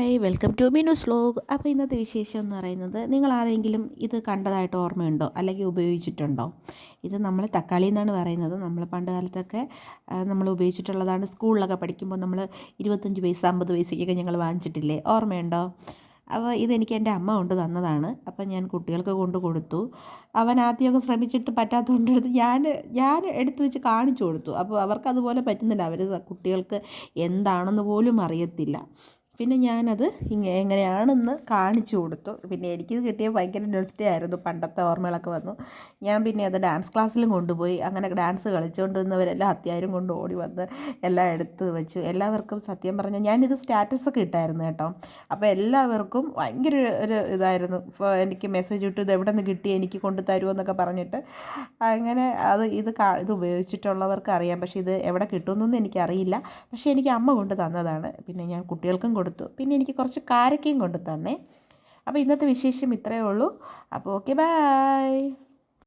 Hi welcome to Meenu's vlog. അപ്പോൾ ഇന്നത്തെ വിശേഷം എന്ന് പറയുന്നത്, നിങ്ങൾ ആരെങ്കിലും ഇത് കണ്ടതായിട്ട് ഓർമ്മയുണ്ടോ അല്ലെങ്കിൽ ഉപയോഗിച്ചിട്ടുണ്ടോ? ഇത് നമ്മൾ തക്കാളി എന്നാണ് പറയുന്നത്. നമ്മൾ പണ്ട് കാലത്തൊക്കെ നമ്മൾ ഉപയോഗിച്ചിട്ടുള്ളതാണ്. സ്കൂളിലൊക്കെ പഠിക്കുമ്പോൾ നമ്മൾ 25 പൈസ 50 പൈസയ്ക്കൊക്കെ ഞങ്ങൾ വാങ്ങിച്ചിട്ടില്ലേ, ഓർമ്മയുണ്ടോ? അപ്പോൾ ഇതെനിക്ക് എൻ്റെ അമ്മ കൊണ്ട് തന്നതാണ്. അപ്പം ഞാൻ കുട്ടികൾക്ക് കൊണ്ട് കൊടുത്തു. അവൻ ആദ്യമൊക്കെ ശ്രമിച്ചിട്ട് പറ്റാത്തതുകൊണ്ട് ഞാൻ എടുത്തു വെച്ച് കാണിച്ചു കൊടുത്തു. അപ്പോൾ അവർക്ക് അതുപോലെ പറ്റുന്നില്ല. കുട്ടികൾക്ക് എന്താണെന്ന് പോലും അറിയത്തില്ല. പിന്നെ ഞാനത് എങ്ങനെയാണെന്ന് കാണിച്ചു കൊടുത്തു. പിന്നെ എനിക്കിത് കിട്ടിയ ഭയങ്കര നൊസ്റ്റേ ആയിരുന്നു. പണ്ടത്തെ ഓർമ്മകളൊക്കെ വന്നു. ഞാൻ പിന്നെ അത് ഡാൻസ് ക്ലാസ്സിലും കൊണ്ടുപോയി. അങ്ങനെ ഡാൻസ് കളിച്ചുകൊണ്ടിരുന്നവരെല്ലാം അത്യാരും കൊണ്ട് ഓടി വന്ന് എല്ലാം എടുത്ത് വെച്ചു. എല്ലാവർക്കും സത്യം പറഞ്ഞാൽ ഞാനിത് സ്റ്റാറ്റസൊക്കെ ഇട്ടായിരുന്നു കേട്ടോ. അപ്പോൾ എല്ലാവർക്കും ഭയങ്കര ഒരു ഇതായിരുന്നു. എനിക്ക് മെസ്സേജ് ഇട്ടു, ഇത് എവിടെ നിന്ന് കിട്ടി, എനിക്ക് കൊണ്ട് തരുമോ എന്നൊക്കെ പറഞ്ഞിട്ട്. അങ്ങനെ ഇത് ഉപയോഗിച്ചിട്ടുള്ളവർക്ക് അറിയാം. പക്ഷേ ഇത് എവിടെ കിട്ടുമെന്നൊന്നും എനിക്കറിയില്ല. പക്ഷേ എനിക്ക് അമ്മ കൊണ്ട് തന്നതാണ്. പിന്നെ ഞാൻ കുട്ടികൾക്കും കൊടുത്തു. പിന്നെ എനിക്ക് കുറച്ച് കാരക്കയും കൊണ്ട് തന്നേ. അപ്പോൾ ഇന്നത്തെ വിശേഷം ഇത്രയേ ഉള്ളൂ. അപ്പോൾ ഓക്കെ, ബൈ.